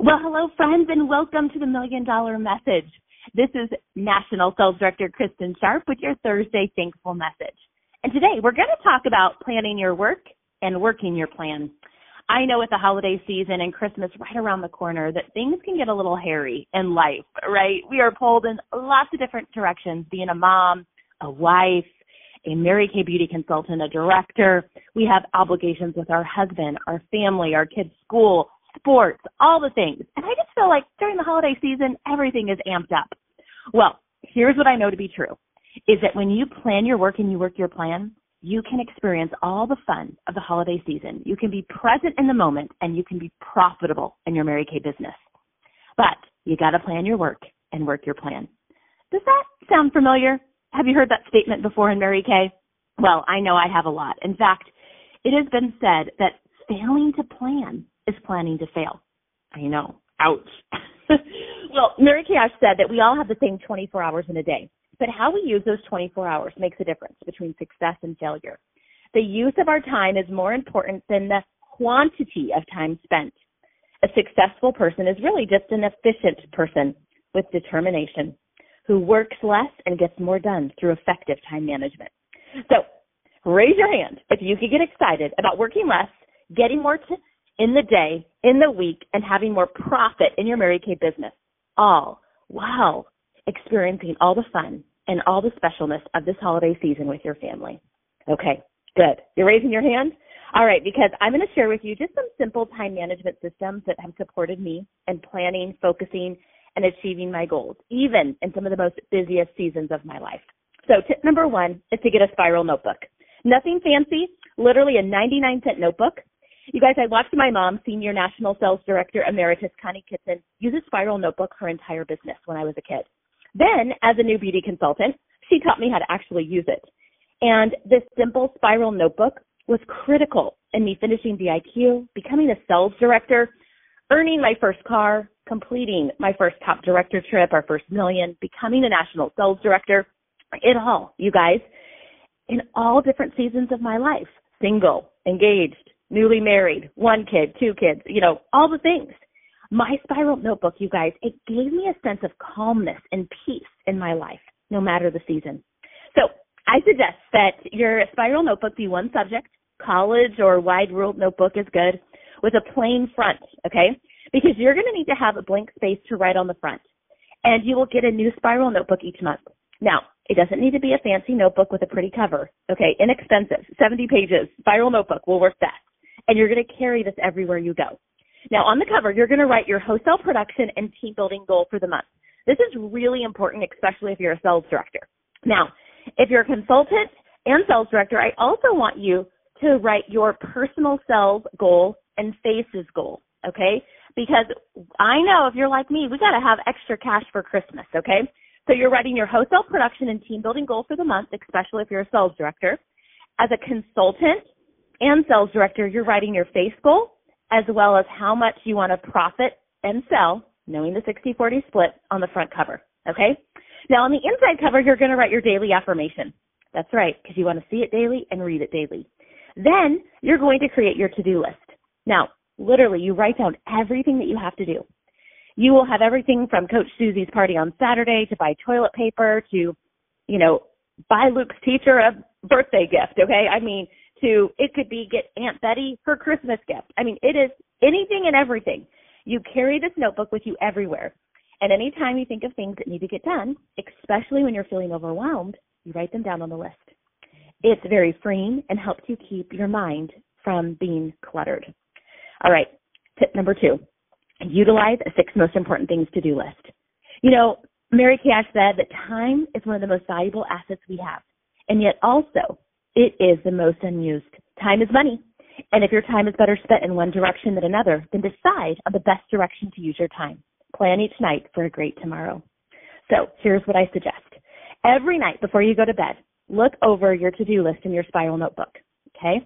Well, hello, friends, and welcome to the $1 Million Message. This is National Sales Director Kristen Sharp with your Thursday Thankful Message. And today we're going to talk about planning your work and working your plan. I know with the holiday season and Christmas right around the corner that things can get a little hairy in life, right? We are pulled in lots of different directions, being a mom, a wife, a Mary Kay beauty consultant, a director. We have obligations with our husband, our family, our kids' school, sports, all the things. And I just feel like during the holiday season, everything is amped up. Well, here's what I know to be true, is that when you plan your work and you work your plan, you can experience all the fun of the holiday season. You can be present in the moment and you can be profitable in your Mary Kay business. But you got to plan your work and work your plan. Does that sound familiar? Have you heard that statement before in Mary Kay? Well, I know I have a lot. In fact, it has been said that failing to plan is planning to fail. I know. Ouch. Well, Mary Kay Ash said that we all have the same 24 hours in a day, but how we use those 24 hours makes a difference between success and failure. The use of our time is more important than the quantity of time spent. A successful person is really just an efficient person with determination who works less and gets more done through effective time management. So raise your hand if you could get excited about working less, getting more in the day, in the week, and having more profit in your Mary Kay business, all while experiencing all the fun and all the specialness of this holiday season with your family. Okay, good. You're raising your hand? All right, because I'm going to share with you just some simple time management systems that have supported me in planning, focusing, and achieving my goals, even in some of the most busiest seasons of my life. So tip number one is to get a spiral notebook. Nothing fancy, literally a 99-cent notebook. You guys, I watched my mom, Senior National Sales Director Emeritus Connie Kitson, use a spiral notebook her entire business when I was a kid. Then, as a new beauty consultant, she taught me how to actually use it. And this simple spiral notebook was critical in me finishing VIQ, becoming a sales director, earning my first car, completing my first top director trip, our first million, becoming a national sales director. It all, you guys, in all different seasons of my life, single, engaged, newly married, 1 kid, 2 kids, all the things. My spiral notebook, you guys, it gave me a sense of calmness and peace in my life, no matter the season. So I suggest that your spiral notebook be one subject. College or wide ruled notebook is good, with a plain front, okay? Because you're going to need to have a blank space to write on the front. And you will get a new spiral notebook each month. Now, it doesn't need to be a fancy notebook with a pretty cover, okay? Inexpensive, 70 pages, spiral notebook will work best. And you're going to carry this everywhere you go. Now, on the cover, you're going to write your wholesale production and team building goal for the month. This is really important, especially if you're a sales director. Now, if you're a consultant and sales director, I also want you to write your personal sales goal and FACES goal, okay? Because I know if you're like me, we got to have extra cash for Christmas, okay? So you're writing your wholesale production and team building goal for the month, especially if you're a sales director. As a consultant and sales director, you're writing your FACE goal as well as how much you want to profit and sell, knowing the 60-40 split on the front cover, okay? Now, on the inside cover, you're going to write your daily affirmation. That's right, because you want to see it daily and read it daily. Then you're going to create your to-do list. Now, literally, you write down everything that you have to do. You will have everything from Coach Susie's party on Saturday to buy toilet paper to, buy Luke's teacher a birthday gift, okay? It could be get Aunt Betty her Christmas gift. It is anything and everything. You carry this notebook with you everywhere. And anytime you think of things that need to get done, especially when you're feeling overwhelmed, you write them down on the list. It's very freeing and helps you keep your mind from being cluttered. All right, tip number 2, utilize a 6 most important things to-do list. Mary Kay Ash said that time is one of the most valuable assets we have, and yet also it is the most unused. Time is money, and if your time is better spent in one direction than another, then decide on the best direction to use your time. Plan each night for a great tomorrow. So here's what I suggest. Every night before you go to bed, look over your to-do list in your spiral notebook, okay?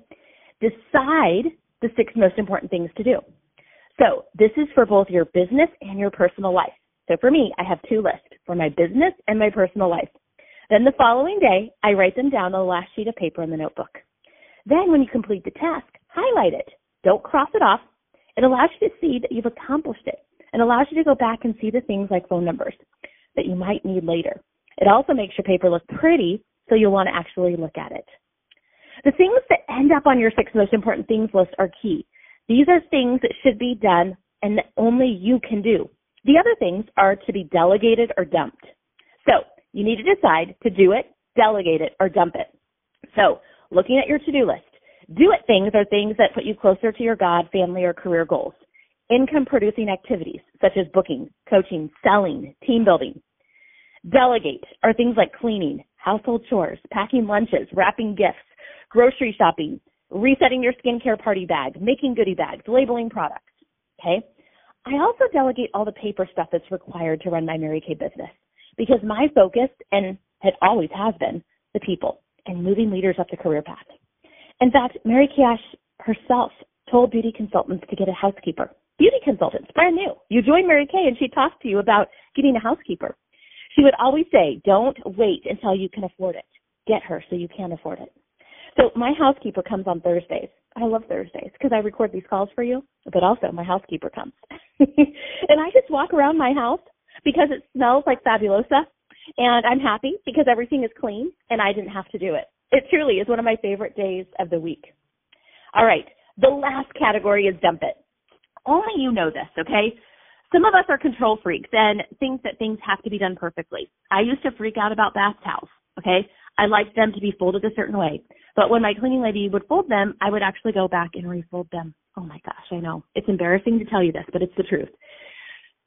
Decide the 6 most important things to do. So this is for both your business and your personal life. So for me, I have 2 lists for my business and my personal life. Then the following day, I write them down on the last sheet of paper in the notebook. Then when you complete the task, highlight it. Don't cross it off. It allows you to see that you've accomplished it. and allows you to go back and see the things like phone numbers that you might need later. It also makes your paper look pretty, so you'll want to actually look at it. The things that end up on your 6 most important things list are key. These are things that should be done and that only you can do. The other things are to be delegated or dumped. So you need to decide to do it, delegate it, or dump it. So looking at your to-do list, do it things are things that put you closer to your God, family, or career goals. Income-producing activities such as booking, coaching, selling, team building. Delegate are things like cleaning, household chores, packing lunches, wrapping gifts, grocery shopping, resetting your skincare party bag, making goodie bags, labeling products. Okay? I also delegate all the paper stuff that's required to run my Mary Kay business because my focus, and it always has been, the people and moving leaders up the career path. In fact, Mary Kay Ash herself told beauty consultants to get a housekeeper. Beauty consultants, brand new. You join Mary Kay and she talks to you about getting a housekeeper. She would always say, don't wait until you can afford it. Get her so you can afford it. So my housekeeper comes on Thursdays. I love Thursdays because I record these calls for you, but also my housekeeper comes. And I just walk around my house because it smells like Fabulosa, and I'm happy because everything is clean and I didn't have to do it. It truly is one of my favorite days of the week. All right, the last category is dump it. Only you know this, okay? Some of us are control freaks and think that things have to be done perfectly. I used to freak out about bath towels, okay? I liked them to be folded a certain way. But when my cleaning lady would fold them, I would actually go back and refold them. Oh my gosh, I know. It's embarrassing to tell you this, but it's the truth.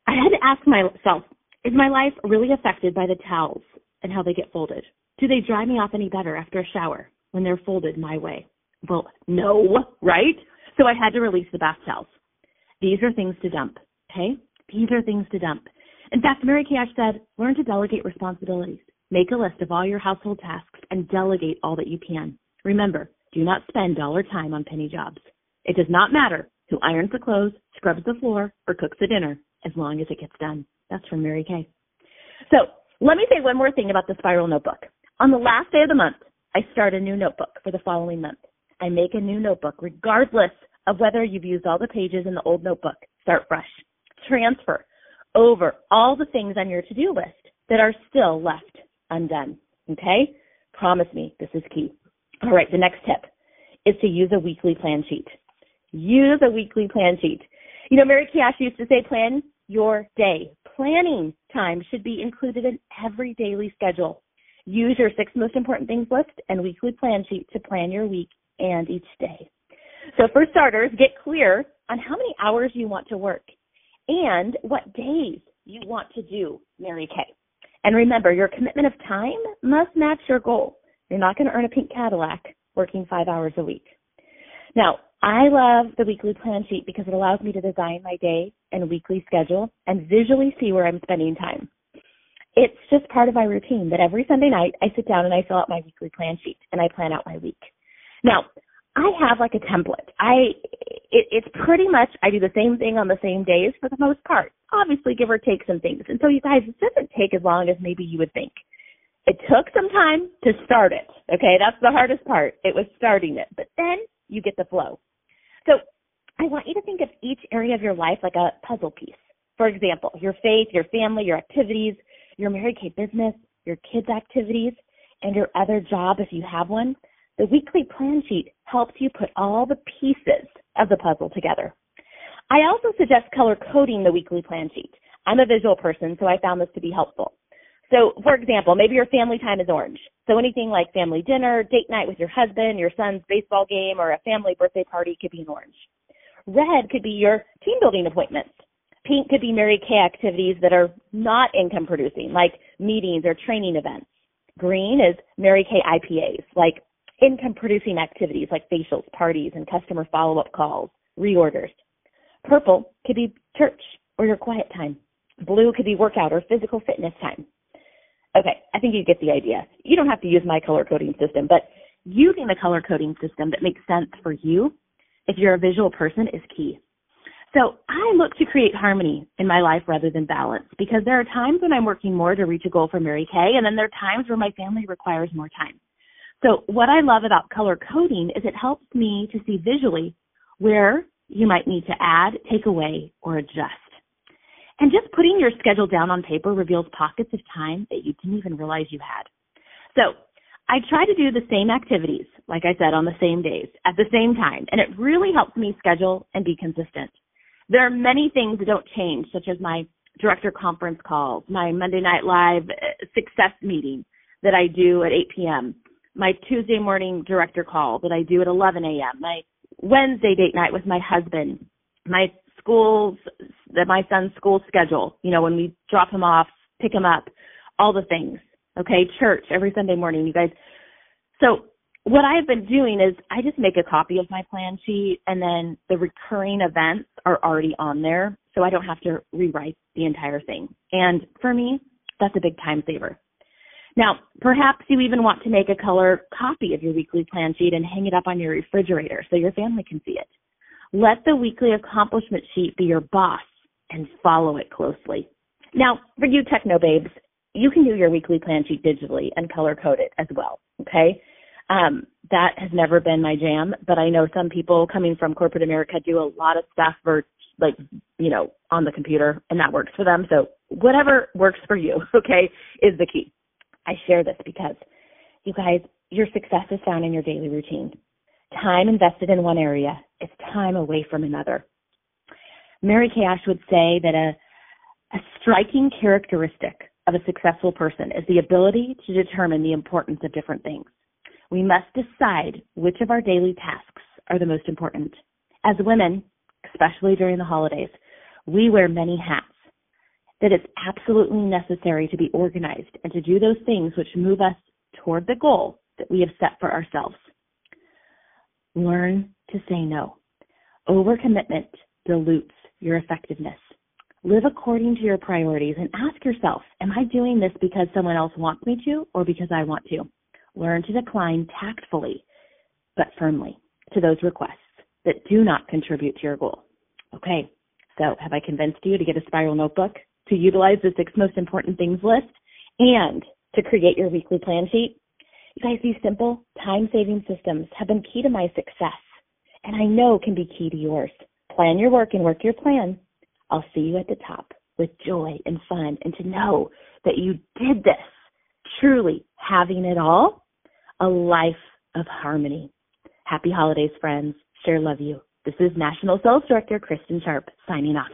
I had to ask myself, is my life really affected by the towels and how they get folded? Do they dry me off any better after a shower when they're folded my way? Well, no, right? So I had to release the bath towels. These are things to dump, okay? These are things to dump. In fact, Mary Kay Ash said, learn to delegate responsibilities. Make a list of all your household tasks and delegate all that you can. Remember, do not spend dollar time on penny jobs. It does not matter who irons the clothes, scrubs the floor, or cooks the dinner, as long as it gets done. That's from Mary Kay. So let me say one more thing about the Spiral Notebook. On the last day of the month, I start a new notebook for the following month. I make a new notebook regardless of whether you've used all the pages in the old notebook. Start fresh. Transfer over all the things on your to-do list that are still left undone. Okay? Promise me this is key. All right, the next tip is to use a weekly plan sheet. Use a weekly plan sheet. You know, Mary Kay Ash used to say plan your day. Planning time should be included in every daily schedule. Use your 6 most important things list and weekly plan sheet to plan your week and each day. So for starters, get clear on how many hours you want to work and what days you want to do Mary Kay. And remember, your commitment of time must match your goal. You're not going to earn a pink Cadillac working 5 hours a week. Now, I love the weekly plan sheet because it allows me to design my day and weekly schedule and visually see where I'm spending time. It's just part of my routine that every Sunday night I sit down and I fill out my weekly plan sheet and I plan out my week. Now, I have like a template. It's pretty much, I do the same thing on the same days for the most part. Obviously, give or take some things. And so, you guys, it doesn't take as long as maybe you would think. It took some time to start it, okay? That's the hardest part. It was starting it. But then you get the flow. So I want you to think of each area of your life like a puzzle piece. For example, your faith, your family, your activities, your Mary Kay business, your kids' activities, and your other job if you have one. The weekly plan sheet helps you put all the pieces of the puzzle together. I also suggest color coding the weekly plan sheet. I'm a visual person, so I found this to be helpful. So, for example, maybe your family time is orange. So anything like family dinner, date night with your husband, your son's baseball game, or a family birthday party could be in orange. Red could be your team building appointments. Pink could be Mary Kay activities that are not income producing, like meetings or training events. Green is Mary Kay IPAs, like income producing activities like facials, parties, and customer follow-up calls, reorders. Purple could be church or your quiet time. Blue could be workout or physical fitness time. Okay, I think you get the idea. You don't have to use my color coding system, but using the color coding system that makes sense for you, if you're a visual person, is key. So I look to create harmony in my life rather than balance because there are times when I'm working more to reach a goal for Mary Kay, and then there are times where my family requires more time. So what I love about color coding is it helps me to see visually where you might need to add, take away, or adjust. And just putting your schedule down on paper reveals pockets of time that you didn't even realize you had. So I try to do the same activities, like I said, on the same days, at the same time, and it really helps me schedule and be consistent. There are many things that don't change, such as my director conference calls, my Monday Night Live success meeting that I do at 8 p.m., my Tuesday morning director call that I do at 11 a.m., my Wednesday date night with my husband, my son's school schedule, when we drop him off, pick him up, all the things, okay, church every Sunday morning, you guys. So what I've been doing is I just make a copy of my plan sheet, and then the recurring events are already on there, so I don't have to rewrite the entire thing. And for me, that's a big time saver. Now, perhaps you even want to make a color copy of your weekly plan sheet and hang it up on your refrigerator so your family can see it. Let the weekly accomplishment sheet be your boss and follow it closely. Now, for you techno babes, you can do your weekly plan sheet digitally and color code it as well, okay? That has never been my jam, but I know some people coming from corporate America do a lot of stuff on the computer, and that works for them. So whatever works for you, okay, is the key. I share this because, you guys, your success is found in your daily routine. Time invested in one area is time away from another. Mary Kay Ash would say that a striking characteristic of a successful person is the ability to determine the importance of different things. We must decide which of our daily tasks are the most important. As women, especially during the holidays, we wear many hats. That it's absolutely necessary to be organized and to do those things which move us toward the goal that we have set for ourselves. Learn to say no. Overcommitment dilutes your effectiveness. Live according to your priorities and ask yourself, am I doing this because someone else wants me to or because I want to? Learn to decline tactfully but firmly to those requests that do not contribute to your goal. Okay, so have I convinced you to get a spiral notebook, to utilize the 6 most important things list, and to create your weekly plan sheet? You guys, these simple time-saving systems have been key to my success, and I know can be key to yours. Plan your work and work your plan. I'll see you at the top with joy and fun, and to know that you did this, truly having it all, a life of harmony. Happy holidays, friends. Sure love you. This is National Sales Director Kristen Sharp signing off.